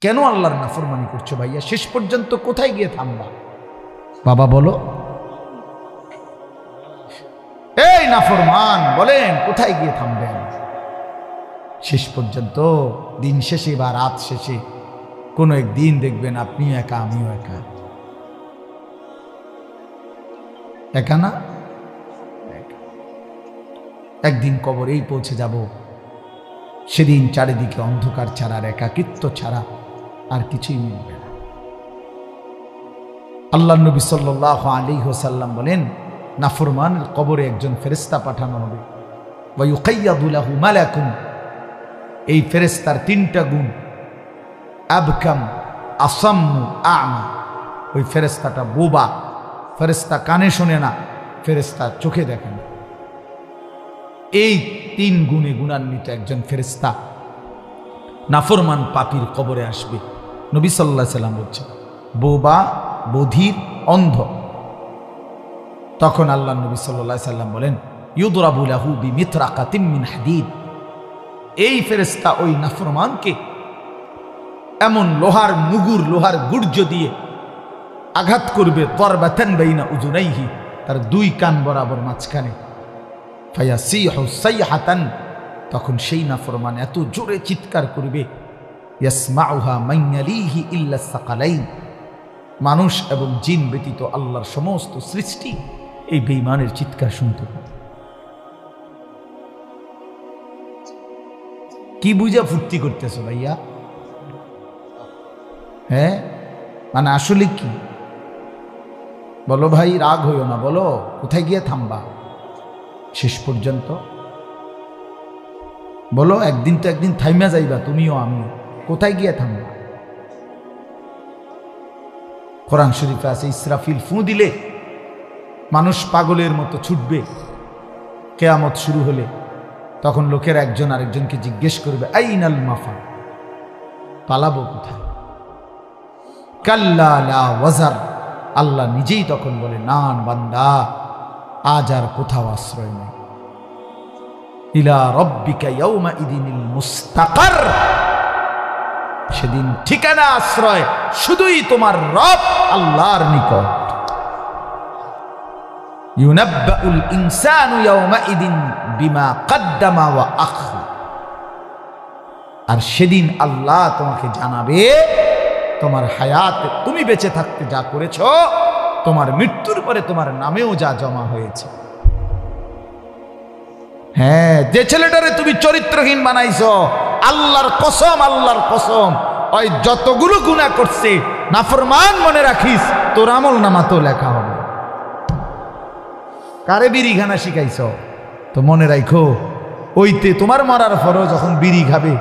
কেন আল্লাহর নাফরমানি করছো ভাইয়া? শেষ পর্যন্ত কোথায় গিয়ে থামবা? বাবা বলো, এই নাফরমান বলেন কোথায় গিয়ে থামবেন? শেষ পর্যন্ত দিন শেষে বা রাত শেষে কোনো একদিন দেখবেন আপনিও একা, আমিও একা। একা না? একদিন কবরেই পৌঁছে যাব। সেদিন চারিদিকে অন্ধকার ছাড়া আর একাকিত্ব ছাড়া আর কিছুই মিলবে না। আল্লাহ নবী সাল্লাল্লাহু আলাইহি ওয়াসাল্লাম বলেন, নাফরমানের কবরে একজন ফেরেশতা পাঠানো হবে। ওয়া ইউকাইয়াদু লাহু মালাকুন, এই ফেরেশতার তিনটা গুণ, আবকাম, আসাম্মু, আমা। ওই ফেরেশতাটা বোবা, ফেরেশতা কানে শোনে না, ফেরেশতা চোখে দেখে না। এই তিন গুণে গুণান্বিত একজন ফেরেশতা নাফরমান পাপীর কবরে আসবে। নবী সাল্লাল্লাহু আলাইহি ওয়াসাল্লাম বলছেন, বোবা, বধির, অন্ধ। তখন আল্লাহ নবী সাল্লাল্লাহু আলাইহি ওয়াসাল্লাম বলেন, ইউদরাবু লাহু বিমিতরাকাতিন মিন হাদিদ। এই ফেরেশতা ওই নাফরমানকে এমন লোহার মুগুর, লোহার গুর্জ দিয়ে আঘাত করবে, দরবাতান বাইনা উযুনাইহি, তার দুই কান বরাবর মাঝখানে। ফায়াসিহু সাইহাতান, তখন সেই নাফরমান এত জোরে চিৎকার করবে, ইয়াসমাউহা মান ইয়ালিহি ইল্লা সাকালাইন, মানুষ এবং জিন ব্যতীত আল্লাহর সমস্ত সৃষ্টি এই বেঈমানের চিৎকার শুনতে পাবে। কি বুঝা ফুর্তি করতেছ ভাইয়া? হ্যাঁ, মানে আসলে কি বলো ভাই? রাগ হইও না, বলো কোথায় গিয়ে থামবা শেষ পর্যন্ত? বলো, একদিন তো একদিন থাইমা যাইবা, তুমিও আমিও। কোথায় গিয়ে থামবা? কোরআন শরীফে আছে, ইসরাফিল ফু দিলে মানুষ পাগলের মতো ছুটবে। কিয়ামত শুরু হলে তখন লোকের একজন আরেকজনকে জিজ্ঞেস করবে, আইনাল মাফা, পালাবো কোথায়? কাল্লা লা ওয়াজার, আল্লাহ নিজেই তখন বলে, না বান্দা, আজ আর কোথাও আশ্রয় নেই। ইলা রাব্বিকা ইয়াউমা ইদিনিল মুস্তাকার, সেদিন ঠিকানা, আশ্রয় শুধুই তোমার রব আল্লাহর নিকট। ইউনাব্বাউল ইনসানু ইয়াউমা ইদিন বিমা কদ্দামা ওয়া আখরা, আর সেদিন আল্লাহ তোমাকে জানাবে তোমার হায়াতে, তুমি বেঁচে থাকতে যা করেছো, তোমার মৃত্যুর পরে তোমার নামেও যা জমা হয়েছে। হ্যাঁ, যে ছেলেটারে তুমি চরিত্রহীন বানাইছো, আল্লাহর কসম, আল্লাহর কসম, ওই যতগুলো গুনাহ করছে নাফরমান, মনে রাখিস তোর আমল নামা তো লেখা হবে। কারে বিড়ি খানা শিখাইছো তো মনে রাখো, ওইতে তোমার মরার পরও যখন বিড়ি খাবে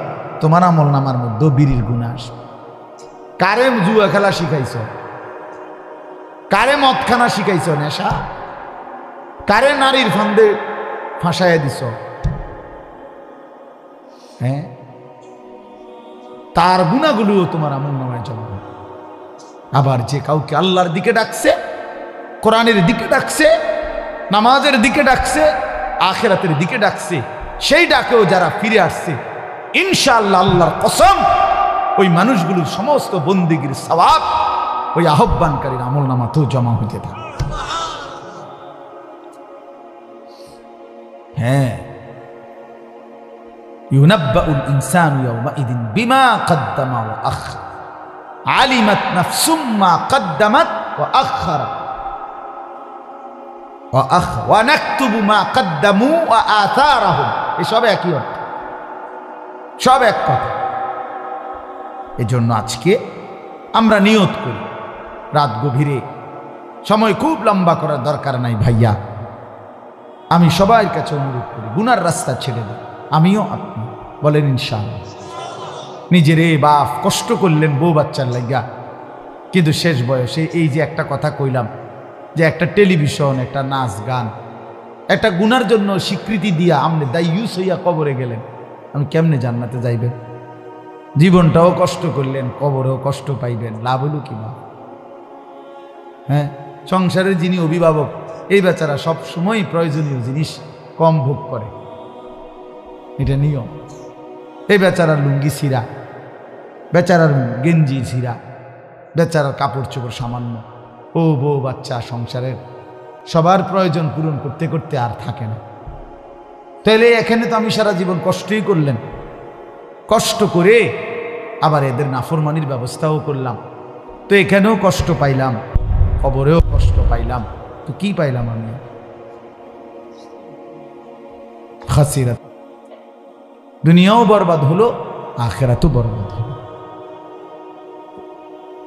তোমার আমল নামার মধ্যে বিড়ির গুনাহ আসবে। কারে জুয়া খেলা শিখাইছো, কারে মদ খানা শিখাইছো, নেশা, কারে নারীর ফান্দে ফাঁসাইয়া দিছ, হ্যাঁ, তার গুনাহগুলোও তোমার আমল নামায় জমা। আবার যে কাউকে আল্লাহর দিকে ডাকছে, কোরআনের দিকে ডাকছে, নামাজের দিকে ডাকছে, আখিরাতের দিকে ডাকছে, সেই ডাকেও যারা ফিরে আসছে, ইনশাআল্লাহ আল্লাহর কসম, ওই মানুষগুলোর সমস্ত বন্দেগীর সওয়াব ওই আহ্বানকারীর আমল নামাতেও জমা হতে থাকে। হ্যাঁ, ইউনাব্বাউল ইনসানু ইয়াউমাইদিন বিমা কদ্দামা ওয়া আখরা, আলিমাত নাফসুম মা কদ্দামাত ওয়া আখরা ওয়া নাকতুবু মা কদ্দামু ওয়া আথারাহুম। এসব একই অর্থ, সব এক কথা। এজন্য আজকে আমরা নিয়ত করি, রাত গভীরে, সময় খুব লম্বা করার দরকার নাই ভাইয়া, আমি সবার কাছে অনুরোধ করি, গুনার রাস্তা ছেড়ে দেন, আমিও আপনি, বলেন ইনশাআল্লাহ। নিজেরে বাপ কষ্ট করলেন বউ বাচ্চার লাগিয়া, কিন্তু শেষ বয়সে এই যে একটা কথা কইলাম, যে একটা টেলিভিশন, একটা নাচ গান, একটা গুনার জন্য স্বীকৃতি দিয়া আপনি দায়ুস হইয়া কবরে গেলেন, আমি কেমনে জান্নাতে যাইবেন? জীবনটাও কষ্ট করলেন, কবরেও কষ্ট পাইবেন, লাভ হইল কি না? হ্যাঁ, সংসারের যিনি অভিভাবক, এই বেচারা সব সময় প্রয়োজনীয় জিনিস কম ভোগ করে, এটা নিয়ম। এই বেচারা লুঙ্গি ছিঁড়া, বেচারার গেঞ্জি ছিঁড়া, বেচারার কাপড় চোপড় সামান্য, ও বউ বাচ্চা সংসারের সবার প্রয়োজন পূরণ করতে করতে আর থাকে না। তাহলে এখানে তো আমি সারা জীবন কষ্টই করলেন, কষ্ট করে আবার এদের নাফরমানির ব্যবস্থাও করলাম, তো এখানেও কষ্ট পাইলাম, কবরেও কষ্ট পাইলাম, তো কি পাইলাম আমি? খাসিরাত, দুনিয়াও বরবাদ হলো, আখিরাতও বরবাদ হলো।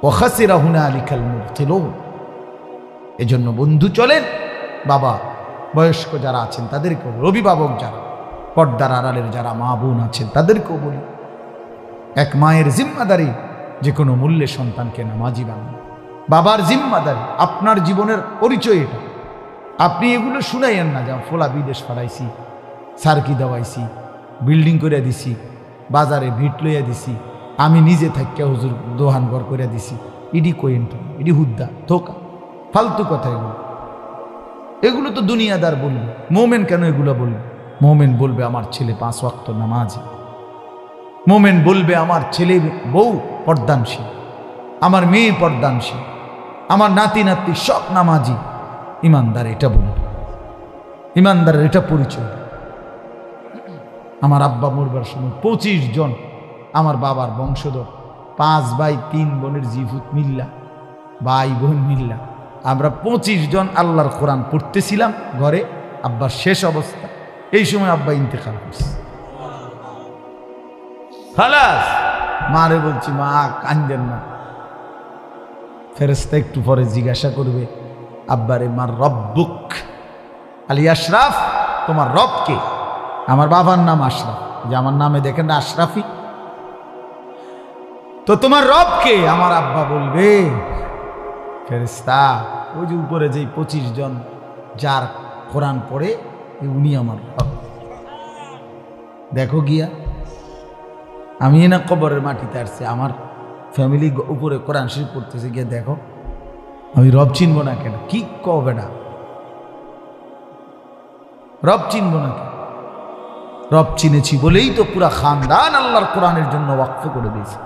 ওয়া খাসিরা হুনালিকাল মুবতিলুন। এজন্য বন্ধু চলেন, বাবা বয়স্ক যারা আছেন তাদেরকেও, অভিভাবক যারা, পর্দার আড়ালের যারা মা বোন আছেন তাদেরকেও বলি, এক মায়ের জিম্মাদারি যে কোনো মূল্যে সন্তানকে নামাজি বানানো। বাবার জিম্মাদারি, আপনার জীবনের পরিচয় এটা। আপনি এগুলো শুনাইয়েন না, যেমন ফোলা বিদেশ পাঠাইছি, সার্কি দেওয়াইছি, বিল্ডিং করে দিছি, বাজারে ভিট লইয়া দিছি, আমি নিজে থাকিয়া হুজুর দোহান ঘর করে দিছি, ইডি কোয়েন, ইডি হুদ্দা ধোকা, ফালতু কথা এগুলো। এগুলো তো দুনিয়াদার বলবে, মোমেন কেন এগুলো বলবে? মোমেন বলবে আমার ছেলে 5 ওয়াক্ত নামাজি, মোমেন বলবে আমার ছেলে বউ পর্দানশীল, আমার মেয়ে পর্দানশীল, আমার নাতি নাতি সব নামাজি। ইমানদার এটা বলবে, ইমানদারের এটা পরিচয়। আমার আব্বা মরবার সময় 25 জন আমার বাবার বংশধর, 5 ভাই 3 বোনের জিফুত মিল্লা, ভাই বোন মিল্লা, আমরা 25 জন আল্লাহর কোরআন পড়তেছিলাম ঘরে। আব্বার শেষ অবস্থা, এই সময় আব্বা ইন্তেকাল করছে। খালাস, মারে বলছি মা কান্দেন না। ফেরেশতা একটু পরে জিজ্ঞাসা করবে, আব্বারে মার রব্বুক, আলী আশরাফ তোমার রব কে? আমার বাবার নাম আশরাফ, যে আমার নামে দেখেন না আশরাফি, তো তোমার রব কে? আমার আব্বা বলবে, ফেরেশতা ওই যে উপরে যে 25 জন যার কোরআন পড়ে উনি আমার রব। দেখো গিয়া, আমি না কবরের মাটিতে আসছে, আমার ফ্যামিলি উপরে কোরআন শরীফ পড়তেছে, গিয়ে দেখো আমি রব চিনবো না কেন? কি কবে না রব চিনবো না কেন? রব চিনেছি বলেই তো পুরা খানদান আল্লাহর কোরআনের জন্য ওয়াকফ করে দিয়েছে।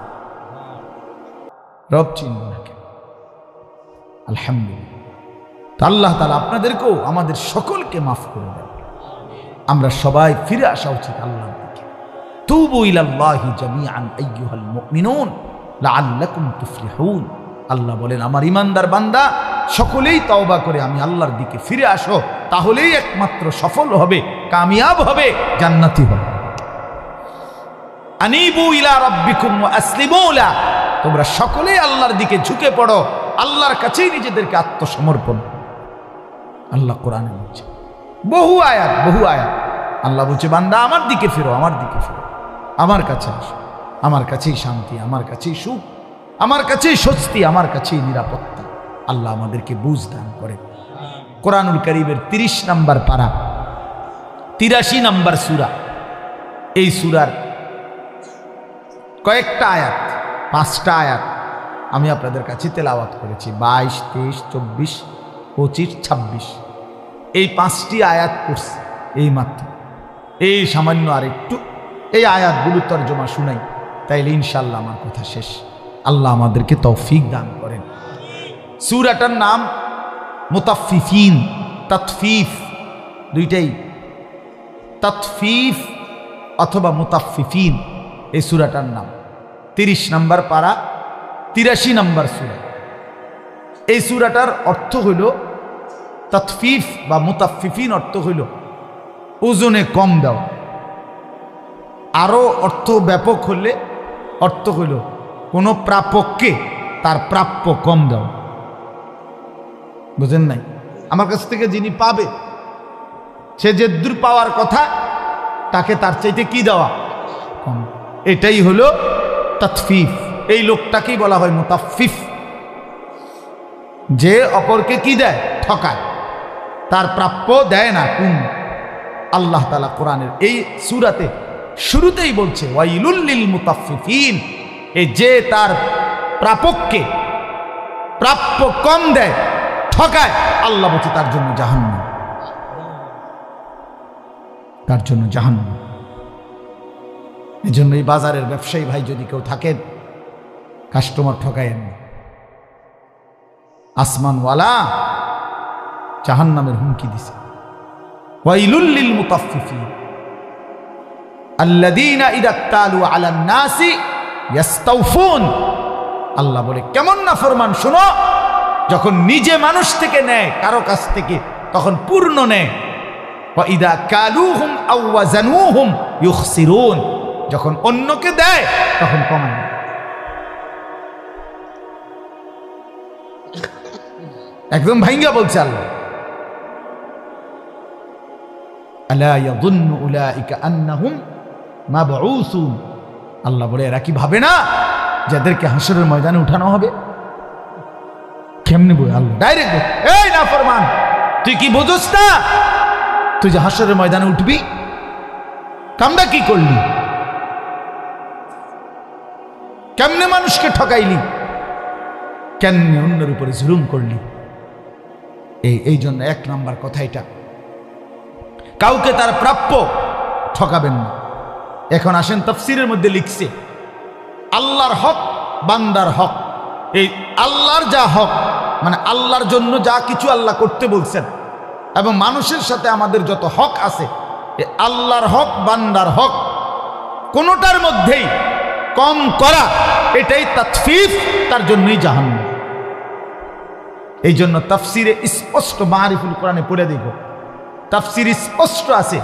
রব চিনবো না কেন? আলহামদুলিল্লাহ। তো আল্লাহ তাআলা আপনাদেরকেও আমাদের সকলকে মাফ করে দেন। আমরা সবাই ফিরে আসা উচিত আল্লাহর দিকে। তুবু ইলাল্লাহি জামিআন আইয়ুহাল মুমিনুন লাআল্লাকুম তুফলিহুন। আল্লাহ বলেন, আমার ইমানদার বান্দা সকলেই তওবা করে আমি আল্লাহর দিকে ফিরে আসো, তাহলেই একমাত্র সফল হবে, কামিয়াব হবে, জান্নাতি হবে। আনিবু ইলা রাব্বিকুম ওয়া আসলিমু লা। তোমরা সকলেই আল্লাহর দিকে ঝুঁকে পড়ো, আল্লাহর কাছেই নিজেদেরকে আত্মসমর্পণ। আল্লাহ কোরআনে বলছে, বহু আয়াত আল্লাহ বলছে, বান্দা আমার দিকে ফিরো, আমার দিকে ফিরো, আমার কাছে আসো, আমার কাছেই শান্তি, আমার কাছেই সুখ, আমার কাছেই স্বস্তি, আমার কাছেই নিরাপত্তা। আল্লাহ আমাদেরকে বুঝ দান করে। কোরআনুল কারীমের 30 নম্বর পারা, 83 নম্বর সূরা। এই সূরার কয়েকটা আয়াত, 5টা আয়াত আমি আপনাদের কাছে তেলাওয়াত করেছি। 22, 23, 24, 25, 26 এই 5টি আয়াত পড়ছি এই মাত্র। এই সামান্য আর একটু এই আয়াতগুলো তর্জমা শুনাই, তাইলে ইনশাআল্লাহ আমার কথা শেষ। আল্লাহ আমাদেরকে তৌফিক দান করেন। সূরাটার নাম মুতাফফিফিন, তাতফিফ দুইটাই, তাতফিফ অথবা মুতাফফিফিন এই সূরাটার নাম। 30 নম্বর পারা, 83 নম্বর সূরা। এই সূরাটার অর্থ হইল তাতফিফ বা মুতাফফিফিন, অর্থ হইল ওজনে কম দেওয়া। আরো অর্থ ব্যাপক হলে অর্থ হইল কোনো প্রাপককে তার প্রাপ্য কম দেওয়া। বুঝেন নাই? আমার কাছ থেকে যিনি পাবে, সে যে দূর পাওয়ার কথা, তাকে তার চাইতে কি দেওয়া কম। এটাই হলো তাতফিফ। এই লোকটাকেই বলা হয় মুতাফফিফ, যে অপরকে কি দেয়? ঠকায়, তার প্রাপ্য দেয় না। কোন আল্লাহ তাআলা কোরআনের এই সূরাতে শুরুতেই বলছে, ওয়াইলুল লিল মুতাফফিফিন, এই যে তার প্রাপককে প্রাপ্য কম দেয়, ঠকায়, আল্লাহ বলছে তার জন্য জাহান্নাম, তার জন্য জাহান্নাম। এজন্য এই বাজারের ব্যবসায়ী ভাই যদি কেউ থাকেন, কাস্টমার ঠকায়েন না। আসমানওয়ালা জাহান্নামের হুমকি দিছে, ওয়াইলুল লিল মুতাফফিফিন আল্লাযীনা ইযা তালু আলান নাসি ইস্তাওফুন। আল্লাহ বলে কেমন নাফরমান শোনো, যখন নিজে মানুষ থেকে নেয় কারো কাছ থেকে তখন পূর্ণ নেয়, ওয়া ইযা কালুহুম আও ওয়াজানুহুম ইউখসিরুন, যখন অন্যকে দেয় তখন কমায়। একদম ভাঙ্গা বলছে আল্লাহ, আলা ইয়াযুন্নু উলাইকা আন্নাহুম মাবউসুন। আল্লাহ বলে এরা কি ভাবে না যাদেরকে হাসরের ময়দানে উঠানো হবে? কেমনে বলে আল্লাহ ডাইরেক্ট, এই নাফরমান তুই কি বুঝছ না তুই যে হাসরের ময়দানে উঠবি? কামটা কি করলি? কেমনে মানুষকে ঠকাইলি? কেমনে অন্যের উপরে জুলুম করলি? এই জন্য 1 নাম্বার কথা এটা, কাউকে তার প্রাপ্য ঠকাবেন না। এখন আসেন তাফসীরের মধ্যে লিখছে আল্লাহর হক বান্দার হক। এই আল্লাহর যা হক মানে আল্লাহর জন্য যা কিছু আল্লাহ করতে বলছেন এবং মানুষের সাথে আমাদের যত হক আছে, এই আল্লাহর হক বান্দার হক কোনোটার মধ্যেই কম করা এটাই তাতফিফ, তার জন্যই জাহান্নাম। এই জন্য তাফসিরে স্পষ্ট, মারিফুল কোরআনে পড়ে দেখো তাফসির স্পষ্ট আছে।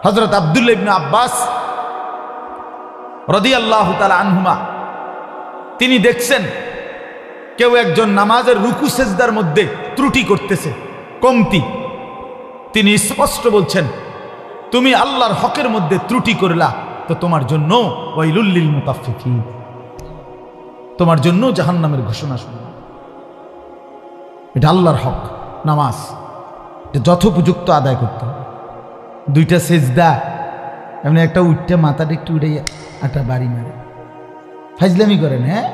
হযরত আব্দুল্লাহ ইবনে আব্বাস রাদিয়াল্লাহু তাআলা আনহুমা তিনি দেখছেন কেউ একজন নামাজের রুকু সেজদার মধ্যে ত্রুটি করতেছে, কমতি। তিনি স্পষ্ট বলছেন তুমি আল্লাহর হকের মধ্যে ত্রুটি করলা তো তোমার জন্য ওয়াইলুল লিল মুতাফফিফিন, তোমার জন্য জাহান্নামের ঘোষণা শুনো। এটা আল্লাহর হক নামাজ, এটা যথোপযুক্ত আদায় করতে হবে। 2টা সেজদা এমনি একটা উঠতে মাথাটা একটু উঠে একটা বাড়ি মারে, ফাজলামি করেন, হ্যাঁ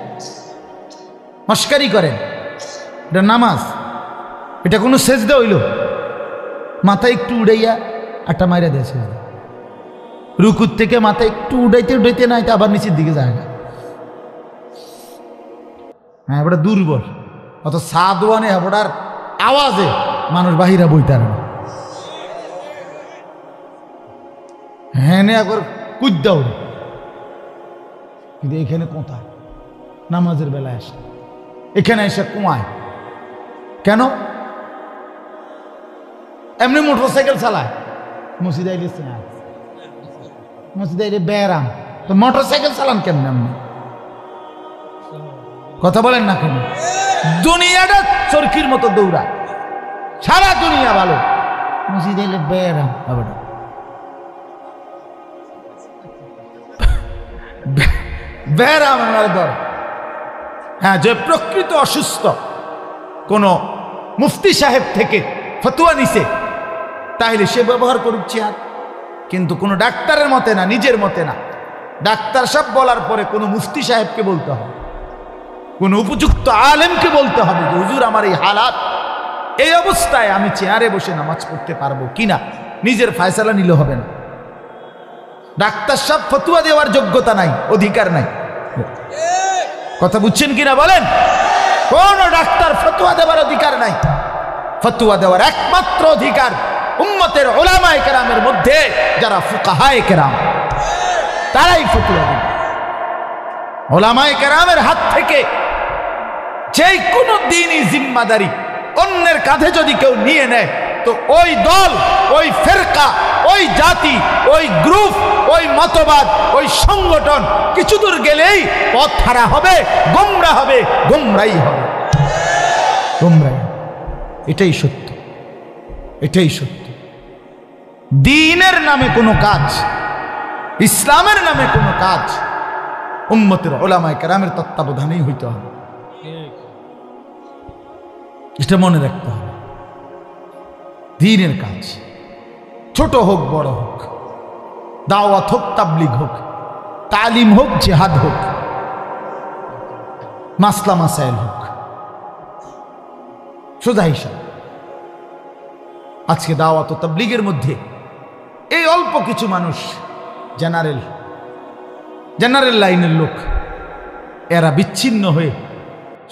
মস্কারি করেন, এটা নামাজ? এটা কোনো সেজদা হইল? মাথা একটু উড়াইয়া একটা মাইরা দেয় সেজদা। রুকুর থেকে মাথা একটু উড়াইতে উড়াইতে না আবার নিচের দিকে যায় না। হ্যাঁ এবার দুর্বল, অত সাদওয়ানে আপনার আওয়াজে মানুষ বাহিরা বইতার না। হ্যাঁ একবার কুদ্দা উড়ে, কিন্তু এখানে কোথায় নামাজের বেলায় আসে, এখানে এসে কুয়ায় কেন? এমনি মোটরসাইকেল চালায়, মসজিদ আইলে মসজিদ আইলে ব্যারাম, তো মোটরসাইকেল চালান কেমন? এমনি কথা বলেন না কেন? দুনিয়াটা চরকির মতো দৌড়া, সারা দুনিয়া ভালো, মসজিদ আইলে ব্যারাম। ব্যারাম আমার দর। হ্যাঁ, যে প্রকৃত অসুস্থ কোন মুফতি সাহেব থেকে ফতোয়া নিছে তাহলে সে ব্যবহার করুক চেয়ার, কিন্তু কোনো ডাক্তারের মতে না, নিজের মতে না। ডাক্তার সব বলার পরে কোনো মুফতি সাহেবকে বলতে হবে, কোনো উপযুক্ত আলেমকে বলতে হবে যে হুজুর আমার এই হালাত, এই অবস্থায় আমি চেয়ারে বসে নামাজ পড়তে পারবো কিনা। নিজের ফয়সালা নিলে হবে না। ডাক্তার সব ফতোয়া দেওয়ার যোগ্যতা নাই, অধিকার নাই। কথা বুঝছেন কিনা বলেন? কোন ডাক্তার ফতোয়া দেওয়ার অধিকার নাই। ফতোয়া দেওয়ার একমাত্র অধিকার উম্মতের উলামায়ে কেরামের মধ্যে যারা ফুকাহায়ে কেরাম, তারাই ফতোয়া দেবে। উলামায়ে কেরামের হাত থেকে যে কোনো দিনই জিম্মাদারি অন্যের কাঁধে যদি কেউ নিয়ে নেয় তো ওই দল, ওই ফেরকা, ওই জাতি, ওই গ্রুপ, ওই মতবাদ, ওই সংগঠন কিছু দূর গেলেই পথ হারা হবে, গোমরাহ হবে, গোমরাই হবে, গোমরাই। এটাই সত্য, এটাই সত্য। দ্বীনের নামে কোনো কাজ, ইসলামের নামে কোনো কাজ উম্মতের উলামায়ে কেরামের তত্ত্বাবধানেই হইতে হবে। এটা মনে রাখতে হবে। দ্বীনের কাজ ছোট হোক বড় হোক, দাওয়াত হোক, তাবলীগ হোক, তালিম হোক, জিহাদ হোক, মাসলা মাসাইল হোক, সোজা হিসাব। আজকে দাওয়াত ও তাবলীগের মধ্যে এই অল্প কিছু মানুষ জেনারেল লাইনের লোক, এরা বিচ্ছিন্ন হয়ে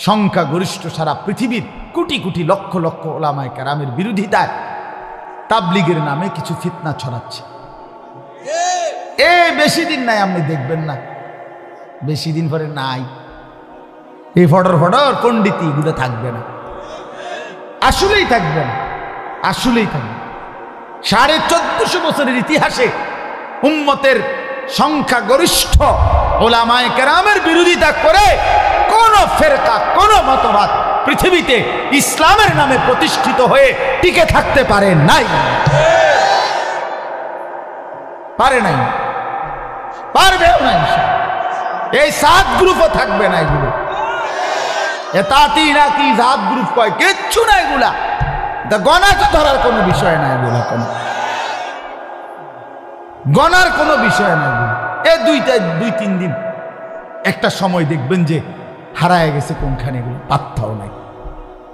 সংখ্যাগরিষ্ঠ সারা পৃথিবীর কোটি কোটি লক্ষ লক্ষ ওলামায়ে কেরামের বিরোধিতায় তাবলীগের নামে কিছু ফিতনা ছড়াচ্ছে। বেশি দিন নাই, আপনি দেখবেন না, বেশি দিন পরে নাই, এই ফটর ফটর পণ্ডিতি এগুলো থাকবে না, আসলেই থাকবে না, আসলেই থাকবে। 1450 বছরের ইতিহাসে উম্মতের সংখ্যাগরিষ্ঠ ওলামায়ে কেরামের বিরোধিতা করে কোন ফেরকা, কোন মতবাদ পৃথিবীতে ইসলামের নামে প্রতিষ্ঠিত হয়ে টিকে থাকতে পারে নাই, পারে নাই, পারবেও না। এই 7 গ্রুপও থাকবে না, এগুলো এতাতি নাকি জাত গ্রুপ কয় কিচ্ছু না, এগুলা গণা তো ধরার কোনো বিষয় না, এগুলা কোনো গণার কোনো বিষয় না। এ 2-3 দিন একটা সময় দেখবেন যে হারায় গেছে কোনখানে, এগুলো পাত্তাও নাই।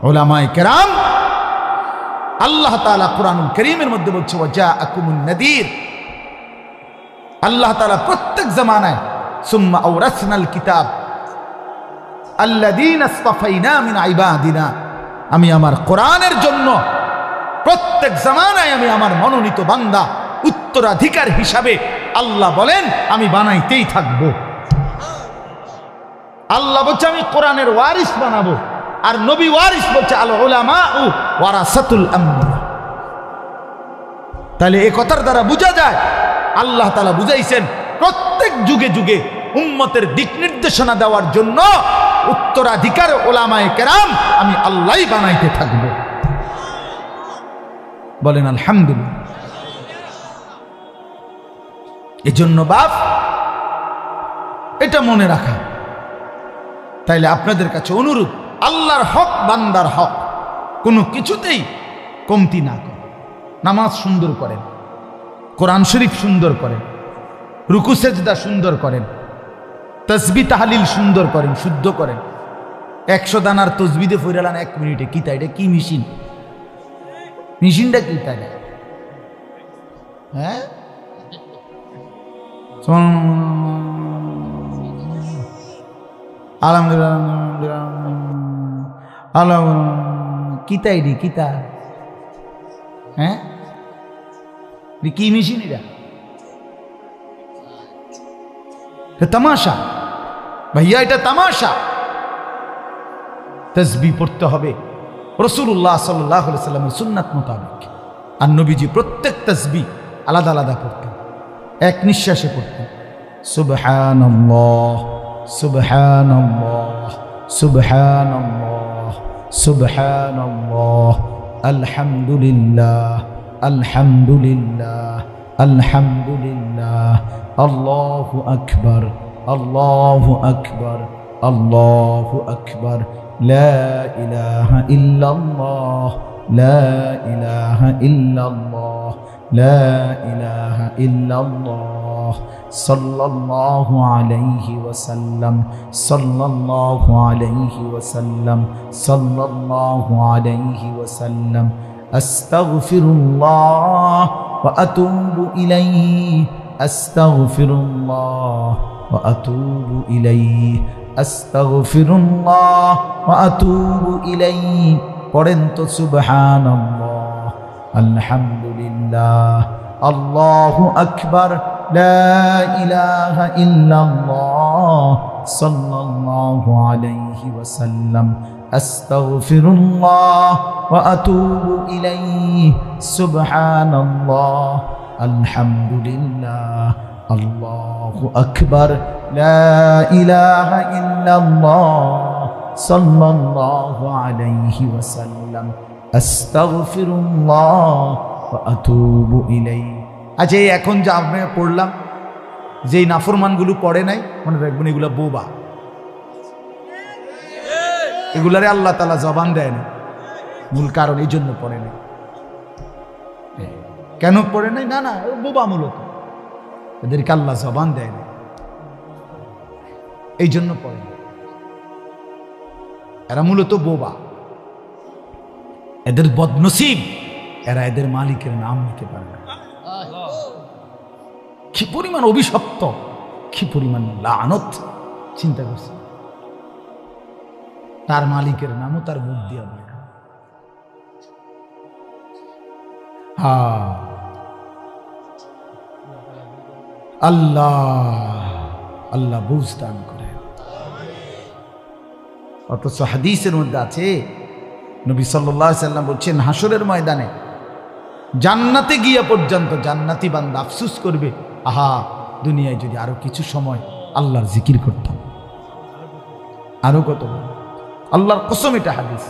উলামায়ে কেরাম, আল্লাহ তাআলা কুরআনুল কারীমের মধ্যে বলছে ওয়াজাআকুমুন নাযীর, আল্লাহ তাআলা প্রত্যেক জামানায় সুম্মা আওরাসনাল কিতাব আল্লাযীনা ইসতাফাইনা মিন ইবাদিনা, আমি আমার কোরআনের জন্য প্রত্যেক জামানায় আমি আমার মনোনীত বান্দা উত্তরাধিকার হিসাবে আল্লাহ বলেন আমি বানাইতেই থাকব। আল্লাহ বলছে আমি কোরআনের ওয়ারিস বানাবো, আর নবী ওয়ারিস বলছে আল উলামাউ ওয়ারাসাতুল আমবিয়া। তাহলে এই কথার দ্বারা বোঝা যায় আল্লাহ তাআলা বুঝাইছেন প্রত্যেক যুগে যুগে উম্মতের দিক নির্দেশনা দেওয়ার জন্য উত্তরাধিকার ওলামায়ে কেরাম আমি আল্লাহই বানাইতে থাকব। বলেন আলহামদুলিল্লাহ। এজন্য বাপ এটা মনে রাখা। তাইলে আপনাদের কাছে অনুরোধ, আল্লাহর হক বান্দার হক কোনো কিছুতেই কমতি না করেন। নামাজ সুন্দর করেন, কোরআন শরীফ সুন্দর করেন, রুকু সেজদা সুন্দর করেন, তসবিহ তাহলিল সুন্দর করেন, শুদ্ধ করেন। 100 দানার তসবিদে ফইরালান 1 মিনিটে, কি তাই? এটা কি মেশিন? মেশিনটা কি তাই? হ্যাঁ, আলহামদুলিল্লাহ কিতা এডি কিতা? হ্যাঁ, কি মেশিন এটা? তামাশা ভাইয়া, এটা তামাশা। তাসবিহ পড়তে হবে রাসূলুল্লাহ সাল্লাল্লাহু আলাইহি ওয়াসাল্লামের সুন্নাত মোতাবেক। আর নবীজি প্রত্যেক তাসবিহ আলাদা আলাদা পড়তেন, এক নিঃশ্বাসে পড়তেন। সুবহানাল্লাহ সুবহানাল্লাহ সুবহানাল্লাহ সুবহানাল্লাহ আলহামদুলিল্লাহ আলহামদুলিল্লাহ আলহামদুলিল্লাহ আল্লাহু আকবার আল্লাহু আকবার আল্লাহু আকবার লা ইলাহা ইল্লাল্লাহ লা ইলাহা ইল্লাল্লাহ লা ইলাহা ইল্লাল্লাহ সাল্লাল্লাহু আলাইহি ওয়াসাল্লাম সাল্লাল্লাহু আলাইহি ওয়াসাল্লাম সাল্লাল্লাহু আলাইহি ওয়াসাল্লাম আস্তাগফিরুল্লাহ ওয়া আতুবু ইলাইহি আস্তাগফিরুল্লাহ ওয়া আতুবু ইলাইহি আস্তাগফিরুল্লাহ ওয়া আতুবু ইলাইহি। পড়েন তো সুবহানাল্লাহ আলহামদুলিল্লাহ আল্লাহু আকবার লা ইলাহা ইল্লাল্লাহ সাল্লাল্লাহু আলাইহি ওয়াসাল্লাম আস্তাগফিরুল্লাহ ওয়া আতুবু ইলাইহি সুবহানাল্লাহ আলহামদুলিল্লাহ আল্লাহু আকবার লা ইলাহা ইল্লাল্লাহ সাল্লাল্লাহু আলাইহি ওয়াসাল্লাম আস্তাগফিরুল্লাহ ওয়া আতুবু ইলাইহি। আচ্ছা, এখন যা আমরা পড়লাম, যেই নাফরমানগুলো পড়ে নাই, মনে রাখবেন এগুলা বোবা, এগুলারে আল্লাহ তাআলা জবান দেয় না। মূল কারণ এই জন্য পড়ে নাই। কেন পড়ে নাই? না বোবা, মূলত এদেরকে আল্লাহ জবান দেয় না, এই জন্য পড়ে না। এরা মূলত বোবা, এদের বদনসিব, এরা এদের মালিকের নাম নিতে পারে না। কি পরিমাণ অভিশপ্ত, কি পরিমাণ লানত, চিন্তা করছে। তার মালিকের নামও তার মুখ দিয়া বলে। আল্লাহ আল্লাহ বুঝ দান করে। অথচ হাদিসের মধ্যে আছে নবী সাল্লাল্লাহু আলাইহি সাল্লাম বলছেন, হাসরের ময়দানে জান্নাতে গিয়া পর্যন্ত জান্নাতি বান্দা আফসোস করবে, আহা দুনিয়ায় যদি আরো কিছু সময় আল্লাহর জিকির করতাম। আরো কত আল্লাহর কসম, এটা হাদিস।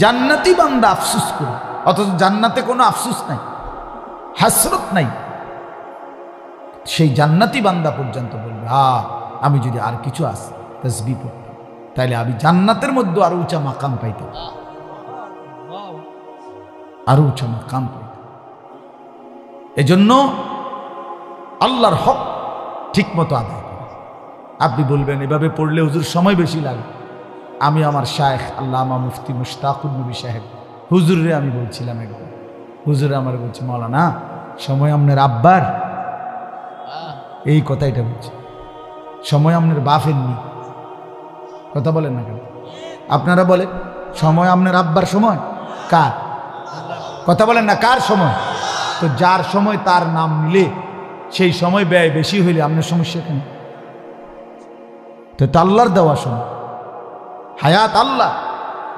জান্নাতি বান্দা আফসোস করবে, অথচ জান্নাতে কোনো আফসোস নাই, হাসরত নাই। সেই জান্নাতি বান্দা পর্যন্ত বলবে, আমি যদি আর কিছু তাসবিহ পড়তাম তাইলে আমি জান্নাতের মধ্যে আরো উঁচা মাকাম পাইতাম, আরো উঁচা মাকাম পাইতাম। এজন্য আল্লাহর হক ঠিক মতো আদায় করে। আপনি বলবেন এভাবে পড়লে হুজুর সময় বেশি লাগে। আমি আমার শায়েখ আল্লামা মুফতি মুশতাকুর নবী সাহেব হুজুরে আমি বলছিলাম একবার, হুজুরে আমার বলছে, মাওলানা সময় আপনার আব্বার, এই কথাটা বলছে, সময় আপনার বাপের নি। কথা বলেন না কেন? আপনারা বলেন সময় আপনার আব্বার সময়, কার? কথা বলেন না, কার সময়? তো যার সময় তার নাম মিলে সেই সময় ব্যয় বেশি হইলে আপনার সমস্যা কেন? তো আল্লাহর দেওয়া সময়, হায়াত আল্লাহ,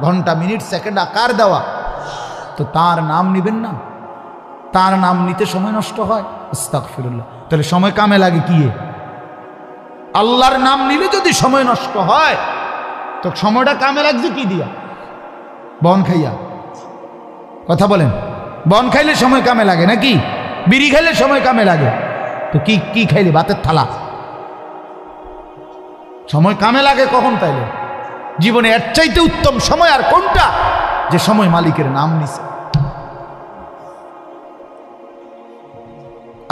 ঘন্টা মিনিট সেকেন্ড আকার দেওয়া, তো তার নাম নিবেন না? তার নাম নিতে সময় নষ্ট হয়, আস্তাগফিরুল্লাহ। তাহলে সময় কামে লাগে কি? আল্লাহর নাম নিলে যদি সময় নষ্ট হয় তো সময়টা কামে লাগছে কি দিয়া? বন খাইয়া। কথা বলেন, বন খাইলে সময় কামে লাগে নাকি? বিড়ি খাইলে সময় কামে লাগে? তো কি কি খাইলে? ভাতের থালা। সময় কামে লাগে কখন? তাইলে জীবনে এর চাইতে উত্তম সময় আর কোনটা, যে সময় মালিকের নাম নিছে?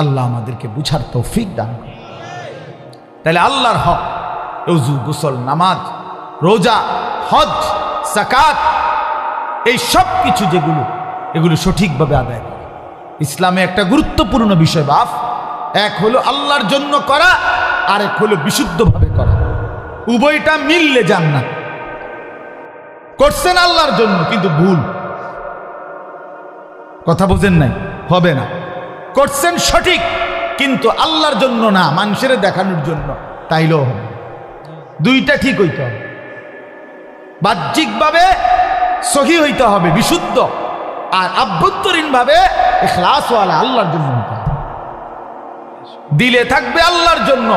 আল্লাহ আমাদেরকে বুঝার তৌফিক দান করে। তাহলে আল্লাহর হক, ওযু, গোসল, নামাজ, রোজা, হজ, যাকাত, এই সব কিছু যেগুলো, এগুলো সঠিকভাবে আদায় করা ইসলামে একটা গুরুত্বপূর্ণ বিষয়। বাপ, এক হলো আল্লাহর জন্য করা, আর এক হলো বিশুদ্ধভাবে করা। উভয়টা মিললে জান্নাত। করছেন আল্লাহর জন্য কিন্তু ভুল, কথা বোঝেন নাই, হবে না। করছেন সঠিক কিন্তু আল্লাহর জন্য না, মানুষের দেখানোর জন্য, তাইলেও হবে। দুইটা ঠিক হইতে হবে, বাহ্যিকভাবে সহি হইতে হবে, বিশুদ্ধ, আর আভ্যন্তরীণভাবে ইখলাসওয়ালা, আল্লাহর জন্য হইতে হবে। দিলে থাকবে আল্লাহর জন্য,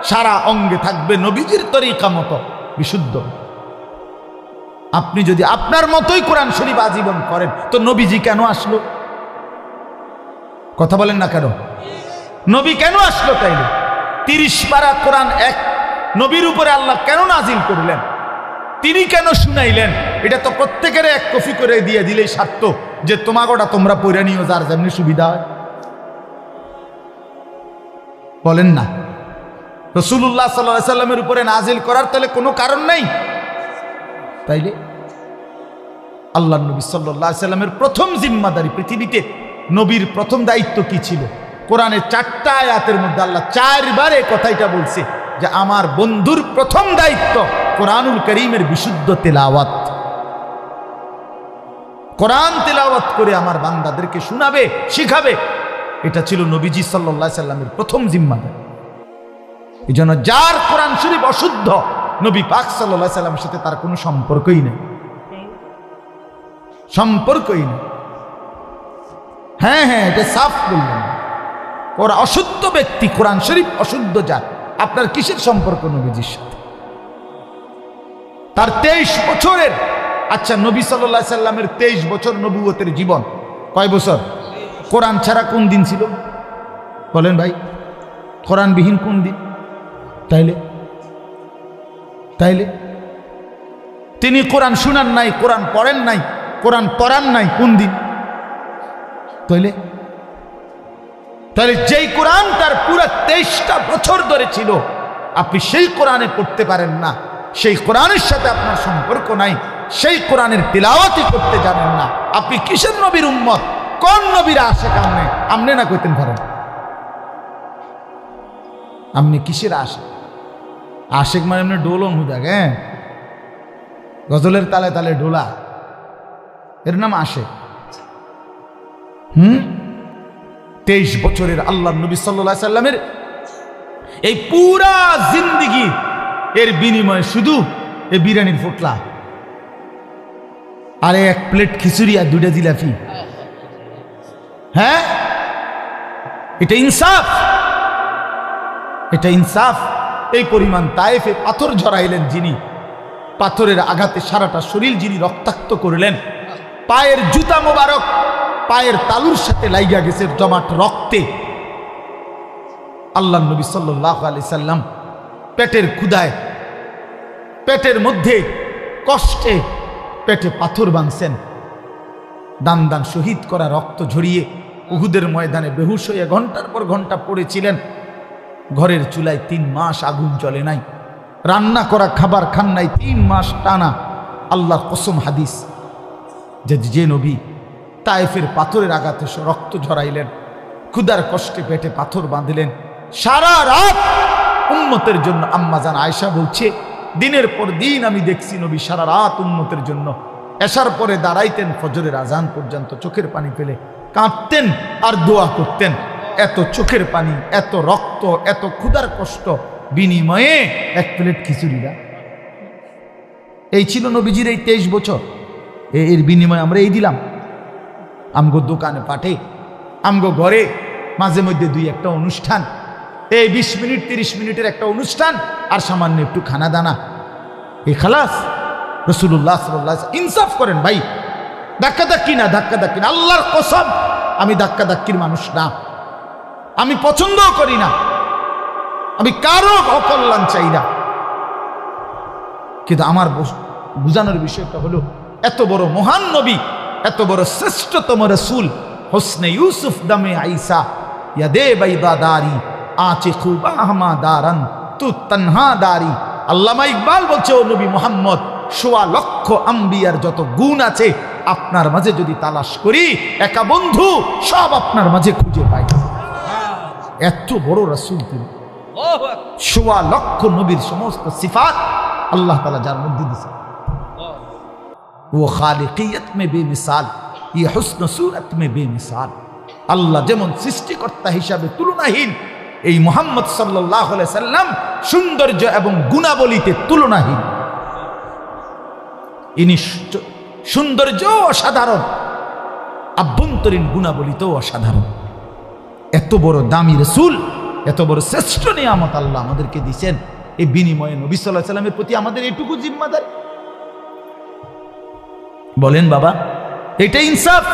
সারা অঙ্গে থাকবে নবীজির তরিকা মতো বিশুদ্ধ। আপনি যদি আপনার মতোই কোরআন শরীফ আজীবন করেন তো নবীজি কেন আসলো? কথা বলেন না কেন? নবী কেন আসলো? তাইলে 30 পারা কোরআন এক নবীর উপরে আল্লাহ কেন নাজিল করলেন? তিনি কেন শুনাইলেন? এটা তো প্রত্যেকের এক কপি করে দিয়ে দিলেই সার্থ, যে তোমাগোটা তোমরা পড়ে নিও, যার যেমনি সুবিধা হয়। বলেন না, রাসূলুল্লাহ সাল্লাল্লাহু আলাইহি সাল্লামের উপরে নাজিল করার তাহলে কোনো কারণ নাই? তাইলে আল্লাহ নবী সাল্লাল্লাহু আলাইহি সাল্লামের প্রথম জিম্মাদারি, পৃথিবীতে নবীর প্রথম দায়িত্ব কি ছিল? কোরআনে 4টা আয়াতের মধ্যে আল্লাহ 4 বার এই কথাটা বলছে যে আমার বন্ধুর প্রথম দায়িত্ব কোরআনুল কারীমের বিশুদ্ধ তেলাওয়াত। কোরআন তেলাওয়াত করে আমার বান্দাদেরকে শোনাবে, শিখাবে। এটা ছিল নবীজি সাল্লাল্লাহু আলাইহি সাল্লামের প্রথম জিম্মাদারি। এই জন্য যার কোরআন শরীফ অশুদ্ধ, নবী পাক সাল্লাল্লাহু আলাইহি সাল্লামের সাথে তার কোনো সম্পর্কই নেই, সম্পর্কই নেই। হ্যাঁ হ্যাঁ, এটা সাফ বললেন। ওরা অশুদ্ধ ব্যক্তি, কোরআন শরীফ অশুদ্ধ, যার আপনার কিসের সম্পর্ক নবীজির সাথে? তার 23 বছরের, আচ্ছা নবী সাল্লাল্লাহু আলাইহি সাল্লামের 23 বছর নবুয়তের জীবন কয় বছর? কোরআন ছাড়া কোন দিন ছিল বলেন ভাই? কোরআনবিহীন কোন দিন? তাইলে তাইলে তিনি কোরআন শুনান নাই, কোরআন পড়েন নাই, কোরআন পড়ান নাই, কোন দিন? তাইলে তাহলে যেই কোরআন তার পুরো 23টা বছর ধরে ছিল, আপনি সেই কোরআনে পড়তে পারেন না, সেই কোরআনের সাথে আপনার সম্পর্ক নাই, সেই কোরআনের তিলাওয়াতই করতে জানেন না, আপনি কিসের নবীর উম্মত? কোন নবীর আশিক আপনি? আপনি না কইতেন পারেন আপনি কিসের আশিক? আশিক মানে এমনি ডোলন হয়ে থাকে, গজলের তালে তালে ডোলা, এর নাম আশিক। 23 বছরের আল্লাহ নবী সাল্লাল্লাহু আলাইহি সাল্লামের এই পুরা জিন্দেগি এর বিনিময়ে শুধু এই বিরিয়ানির ফোটলা আর এক প্লেট খিচুড়ি আর 2টা জিলাপি। হ্যাঁ, এটা ইনসাফ, এটা ইনসাফ। এই পরিমাণ তায়েফে পাথর ঝরাইলেন যিনি, পাথরের আঘাতে সারাটা শরীর যিনি রক্তাক্ত করলেন, পায়ের জুতা মোবারক পায়ের তালুর সাথে লাইগা গেছে জমাট রক্তে। আল্লাহ নবী সাল্লাল্লাহু আলাইহি সাল্লাম পেটের ক্ষুধায়, পেটের মধ্যে কষ্টে পেটে পাথর বাঁধছেন, দান দান শহীদ করা রক্ত ঝরিয়ে উহুদের ময়দানে বেহুশ হয়ে ঘন্টার পর ঘন্টা পড়েছিলেন। ঘরের চুলায় 3 মাস আগুন জ্বলে নাই, রান্না করা খাবার খান নাই 3 মাস টানা। আল্লাহর কসম হাদিস যে নবী তায়েফের পাথরের আঘাতে রক্ত ঝরাইলেন, ক্ষুধার কষ্টে পেটে পাথর বাঁধলেন, সারা রাত উম্মতের জন্য। আম্মা জান আয়েশা বলছে, দিনের পর দিন আমি দেখছি নবী সারা রাত উম্মতের জন্য এশার পরে দাঁড়াইতেন, ফজরের আজান পর্যন্ত চোখের পানি ফেলে কাঁদতেন আর দোয়া করতেন। এত চোখের পানি, এত রক্ত, এত ক্ষুধার কষ্ট বিনিময়ে 1 প্লেট খিচুড়িরা। এই ছিল নবীজির এই 23 বছর। এর বিনিময়ে আমরা এই দিলাম। আমগো দোকানে পাঠে, আমগো ঘরে মাঝে মধ্যে 2-1টা অনুষ্ঠান, এই 20 মিনিট 30 মিনিটের একটা অনুষ্ঠান আর সামান্য একটু খানা দানা, এই খালাস। রাসূলুল্লাহ সাল্লাল্লাহু আলাইহি ওয়াসাল্লাম ইনসাফ করেন ভাই, ধাক্কাধাক্কি না, ধাক্কাধাক্কি না। আল্লাহর কসম আমি ধাক্কাধাক্কির মানুষ না, আমি পছন্দও করি না, আমি কারো অকল্যাণ চাই না। কিন্তু আমার বুঝানোর বিষয়টা হলো, এত বড় মহান নবী, এত বড় শ্রেষ্ঠতম রাসূল, হোসনে ইউসুফ দামে আইসা ইয়াদে বাইদাদারি আচে খুব আহমা দারান তু তনহা দারি। আল্লামা ইকবাল বলছে, ও নবী মুহাম্মদ, 1.25 লক্ষ আম্বিয়ার যত গুণ আছে আপনার মাঝে যদি তালাশ করি, একা বন্ধু সব আপনার মাঝে খুঁজে পাই। এত বড় রাসূল তিনি, 1.25 লক্ষ নবীর সমস্ত সিফাত আল্লাহ তাআলা যার মধ্যে দিয়েছে। ও খালিকিয়ত মে বেমিসাল, ये हुस्न सूरत में बेमिसाल। আল্লাহ যেমন সৃষ্টিকর্তা হিসাবে তুলনাহীন, এই মুহাম্মদ সাল্লাল্লাহু আলাইহি সাল্লাম সৌন্দর্য এবং গুণাবলীতে তুলনাহীন। ইনি সৌন্দর্য অসাধারণ, আভ্যন্তরীণ গুণাবলীতেও অসাধারণ। এত বড় দামি রাসূল, এত বড় শ্রেষ্ঠ নিয়ামত আল্লাহ আমাদেরকে দিয়েছেন। এই বিনিময়ে নবী সাল্লাল্লাহু আলাইহি সাল্লামের প্রতি আমাদের এটুকু জিম্মাদারি। বলেন বাবা, এটা ইনসাফ,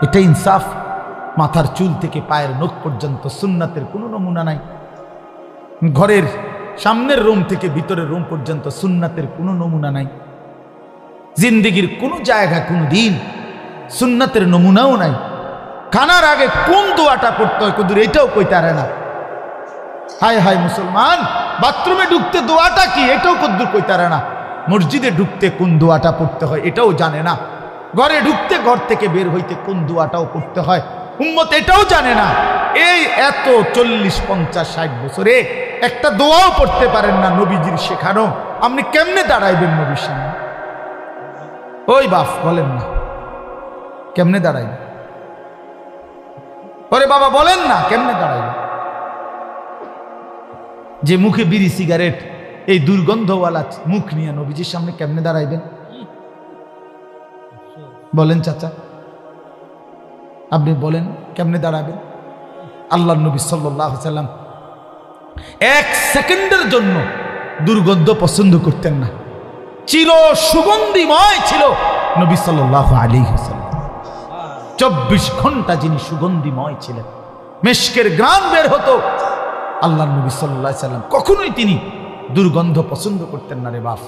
এটা ইনসাফ। মাথার চুল থেকে পায়ের নখ পর্যন্ত সুন্নাতের কোনো নমুনা নাই। ঘরের সামনের রুম থেকে ভিতরের রুম পর্যন্ত সুন্নাতের কোনো নমুনা নাই। জিন্দেগির কোনো জায়গা কোনো দিন সুন্নাতের নমুনাও নাই। খানার আগে কোন দোয়াটা পড়তে হয় কদুর এটাও কইতে পারে না। হায় হায় মুসলমান, বাথরুমে ঢুকতে দোয়াটা কি এটাও কদ্দুর কইতে পারে না। মসজিদে ঢুকতে কোন দোয়াটা পড়তে হয় এটাও জানে না। ঘরে ঢুকতে ঘর থেকে বের হইতে কোন দোয়াটাও পড়তে হয় উম্মত এটাও জানে না। এই এত 40, 50, 60 বছরে একটা দোয়াও পড়তে পারেন না নবীজির শেখানো। আপনি কেমনে দাঁড়াইবেন নবীর সামনে? ওই বাপ বলেন না, কেমনে দাঁড়াইবেন? ওরে বাবা বলেন না, কেমনে দাঁড়াইবেন? যে মুখে বিড়ি সিগারেট, এই দুর্গন্ধওয়ালা মুখ নিয়ে নবীজির সামনে কেমনে দাঁড়াইবেন? বলেন চাচা, আপনি বলেন কেমনে দাঁড়াবেন? আল্লাহ নবী সাল্লাল্লাহু আলাইহি সাল্লাম 1 সেকেন্ডের জন্য দুর্গন্ধ পছন্দ করতেন না। চির সুগন্ধিময় ছিল নবী সাল্লাল্লাহু আলাইহি ওয়াসাল্লাম। 24 ঘন্টা যিনি সুগন্ধিময় ছিলেন, মিশকের ঘ্রাণ বের হতো। আল্লাহ নবী সাল্লাল্লাহু আলাইহি সাল্লাম কখনোই তিনি দুর্গন্ধ পছন্দ করতেন না রে বাপ।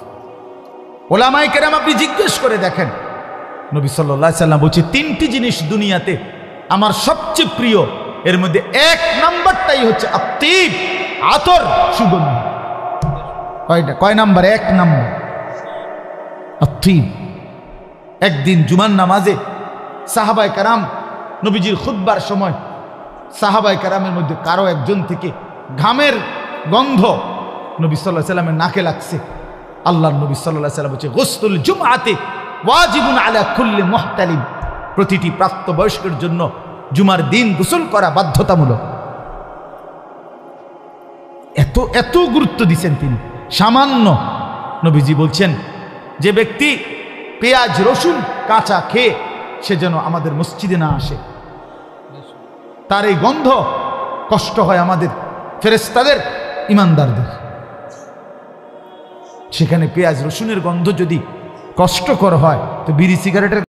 ওলামায়ে কেরাম আপনি জিজ্ঞেস করে দেখেন, নবী সাল্লাল্লাহু আলাইহি সাল্লাম বলছে 3টি জিনিস দুনিয়াতে আমার সবচেয়ে প্রিয়, এর মধ্যে 1 নাম্বারটাই হচ্ছে আত্তিব, আতর, সুগন্ধি। কয়টা? কয় নাম্বার? 1 নাম্বার আত্তিব। একদিন জুমার নামাজে সাহাবায়ে কেরাম নবীজির খুতবার সময় সাহাবায়ে কেরামের মধ্যে কারো একজন থেকে ঘামের গন্ধ নবী সাল্লাল্লাহু আলাইহি সাল্লামের নাকে লাগছে। আল্লাহর নবী সাল্লাল্লাহু আলাইহি ওয়াসাল্লাম বলছে গুসলুল জুমআতি ওয়াজিবুন আলা কুল্লি মুহতালিম, প্রতিটি প্রাপ্তবয়স্কের জন্য জুমার দিন গোসল করা বাধ্যতামূলক। এত এত গুরুত্ব দিচ্ছেন তিনি। সামান্য নবীজি বলছেন যে ব্যক্তি পেঁয়াজ রসুন কাঁচা খেয়ে সে যেন আমাদের মসজিদে না আসে, তার এই গন্ধ কষ্ট হয় আমাদের ফেরেশতাদের, ইমানদারদের। সেখানে পেঁয়াজ রসুনের গন্ধ যদি কষ্টকর হয় তো বিড়ি সিগারেটের